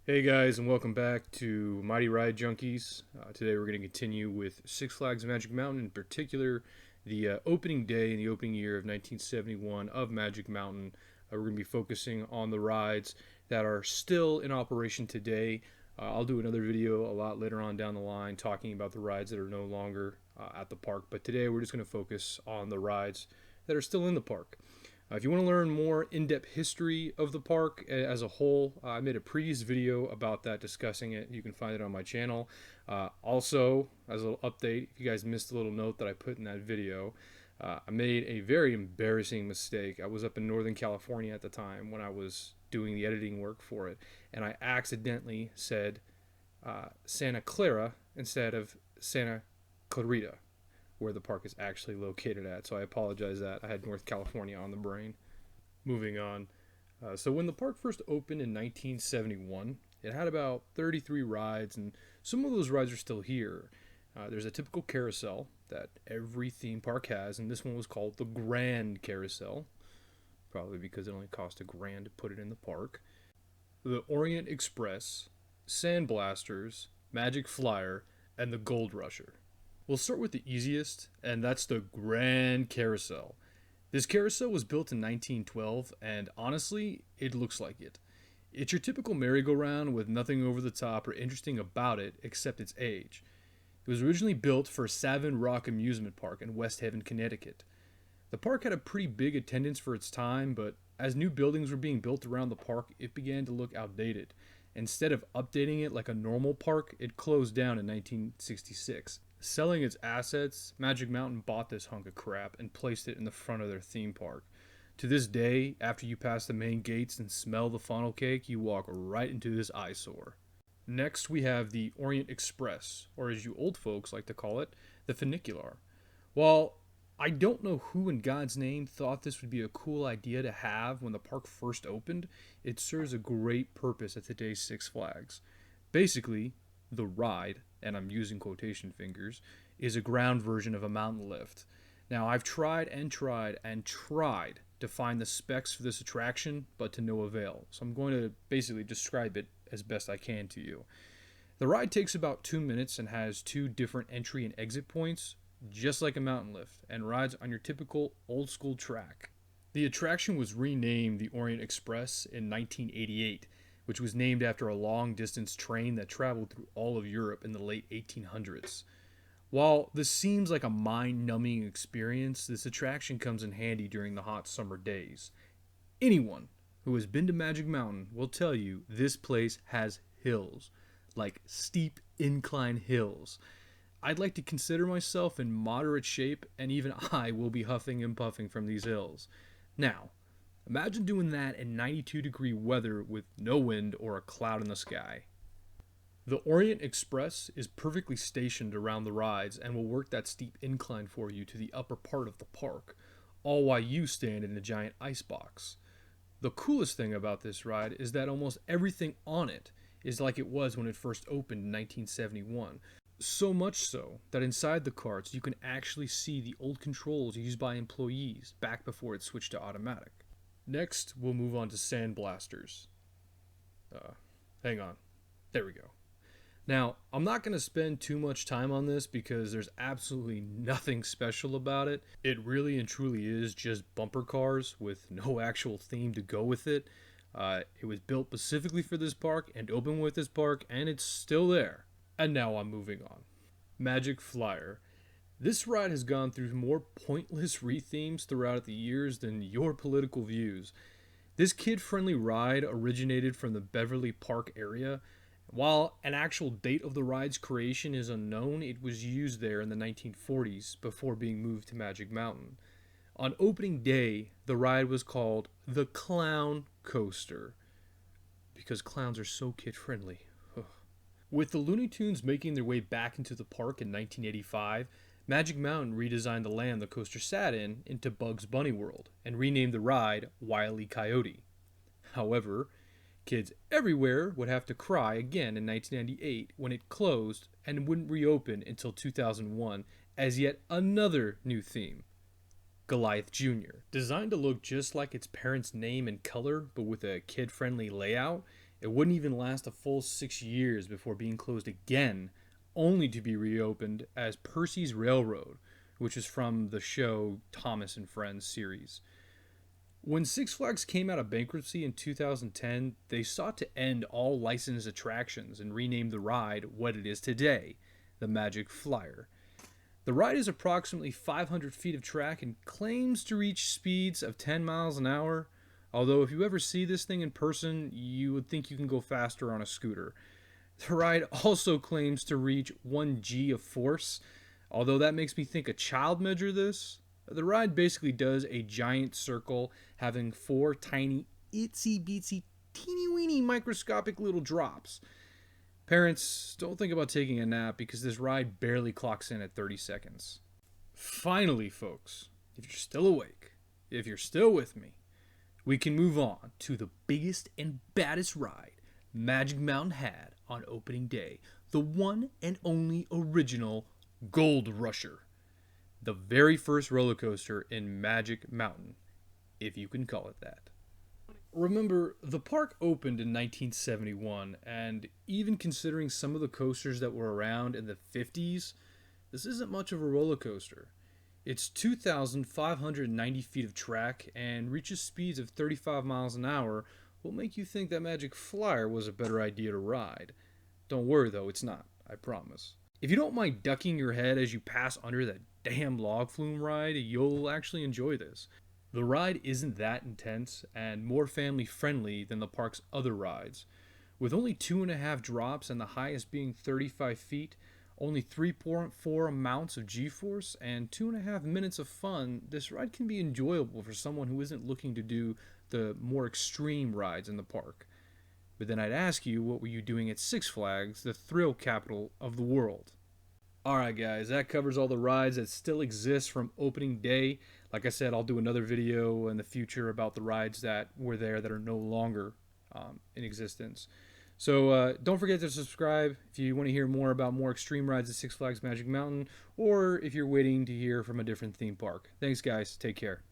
Hey guys, and welcome back to Mighty Ride Junkies. Today we're going to continue with Six Flags Magic Mountain, in particular the opening day in the opening year of 1971 of Magic Mountain. We're going to be focusing on the rides that are still in operation today. I'll do another video a lot later on down the line talking about the rides that are no longer at the park, but today we're just going to focus on the rides that are still in the park. If you want to learn more in-depth history of the park as a whole, I made a previous video about that discussing it. You can find it on my channel. Also, as a little update, if you guys missed a little note that I put in that video, I made a very embarrassing mistake. I was up in Northern California at the time when I was doing the editing work for it, and I accidentally said Santa Clara instead of Santa Clarita, where the park is actually located at. So I apologize that I had North California on the brain. Moving on. So when the park first opened in 1971, it had about 33 rides, and some of those rides are still here. There's a typical carousel that every theme park has, and this one was called the Grand Carousel, probably because it only cost $1,000 to put it in the park. The Orient Express, Sandblasters, Magic Flyer, and the Gold Rusher. We'll start with the easiest, and that's the Grand Carousel. This carousel was built in 1912, and honestly, it looks like it. It's your typical merry-go-round with nothing over the top or interesting about it except its age. It was originally built for Savin Rock Amusement Park in West Haven, Connecticut. The park had a pretty big attendance for its time, but as new buildings were being built around the park, it began to look outdated. Instead of updating it like a normal park, it closed down in 1966. Selling its assets, Magic Mountain bought this hunk of crap and placed it in the front of their theme park. To this day, after you pass the main gates and smell the funnel cake, you walk right into this eyesore. Next, we have the Orient Express, or as you old folks like to call it, the funicular. While I don't know who in God's name thought this would be a cool idea to have when the park first opened, it serves a great purpose at today's Six Flags. Basically, the ride, and I'm using quotation fingers, is a ground version of a mountain lift. Now, I've tried and tried and tried to find the specs for this attraction, but to no avail. So I'm going to basically describe it as best I can to you. The ride takes about 2 minutes and has two different entry and exit points, just like a mountain lift, and rides on your typical old school track. The attraction was renamed the Orient Express in 1988, which was named after a long distance train that traveled through all of Europe in the late 1800s. While this seems like a mind numbing experience, this attraction comes in handy during the hot summer days. Anyone who has been to Magic Mountain will tell you this place has hills, like steep incline hills. I'd like to consider myself in moderate shape, and even I will be huffing and puffing from these hills. Now, imagine doing that in 92-degree weather with no wind or a cloud in the sky. The Orient Express is perfectly stationed around the rides and will work that steep incline for you to the upper part of the park, all while you stand in a giant ice box. The coolest thing about this ride is that almost everything on it is like it was when it first opened in 1971. So much so that inside the carts you can actually see the old controls used by employees back before it switched to automatic. Next, we'll move on to Sandblasters. Hang on. There we go. Now, I'm not going to spend too much time on this because there's absolutely nothing special about it. It really and truly is just bumper cars with no actual theme to go with it. It was built specifically for this park and opened with this park, and it's still there. And now I'm moving on. Magic Flyer. This ride has gone through more pointless rethemes throughout the years than your political views. This kid-friendly ride originated from the Beverly Park area. While an actual date of the ride's creation is unknown, it was used there in the 1940s before being moved to Magic Mountain. On opening day, the ride was called the Clown Coaster because clowns are so kid-friendly. With the Looney Tunes making their way back into the park in 1985, Magic Mountain redesigned the land the coaster sat in into Bugs Bunny World and renamed the ride Wile E. Coyote. However, kids everywhere would have to cry again in 1998 when it closed and wouldn't reopen until 2001 as yet another new theme, Goliath Jr. Designed to look just like its parents' name and color, but with a kid-friendly layout, It wouldn't even last a full 6 years before being closed again, only to be reopened as Percy's Railroad, which is from the show Thomas and Friends series. When Six Flags came out of bankruptcy in 2010, they sought to end all licensed attractions and rename the ride what it is today, the Magic Flyer. The ride is approximately 500 feet of track and claims to reach speeds of 10 miles an hour, although if you ever see this thing in person, you would think you can go faster on a scooter. The ride also claims to reach 1 G of force, although that makes me think a child measured this. The ride basically does a giant circle having 4 tiny, itsy bitsy, teeny weeny microscopic little drops. Parents, don't think about taking a nap because this ride barely clocks in at 30 seconds. Finally, folks, if you're still awake, if you're still with me, we can move on to the biggest and baddest ride Magic Mountain had on opening day, the one and only original Gold Rusher. The very first roller coaster in Magic Mountain, if you can call it that. Remember, the park opened in 1971, and even considering some of the coasters that were around in the 50s, this isn't much of a roller coaster. It's 2,590 feet of track and reaches speeds of 35 miles an hour, will make you think that Magic Flyer was a better idea to ride. Don't worry though, it's not, I promise. If you don't mind ducking your head as you pass under that damn log flume ride, you'll actually enjoy this. The ride isn't that intense and more family friendly than the park's other rides. With only 2.5 drops and the highest being 35 feet, only 3.4 amounts of G-force, and 2.5 minutes of fun, this ride can be enjoyable for someone who isn't looking to do the more extreme rides in the park. But then I'd ask you, what were you doing at Six Flags, the thrill capital of the world? Alright guys, that covers all the rides that still exist from opening day. Like I said, I'll do another video in the future about the rides that were there that are no longer in existence. So don't forget to subscribe if you want to hear more about more extreme rides at Six Flags Magic Mountain, or if you're waiting to hear from a different theme park. Thanks guys, take care.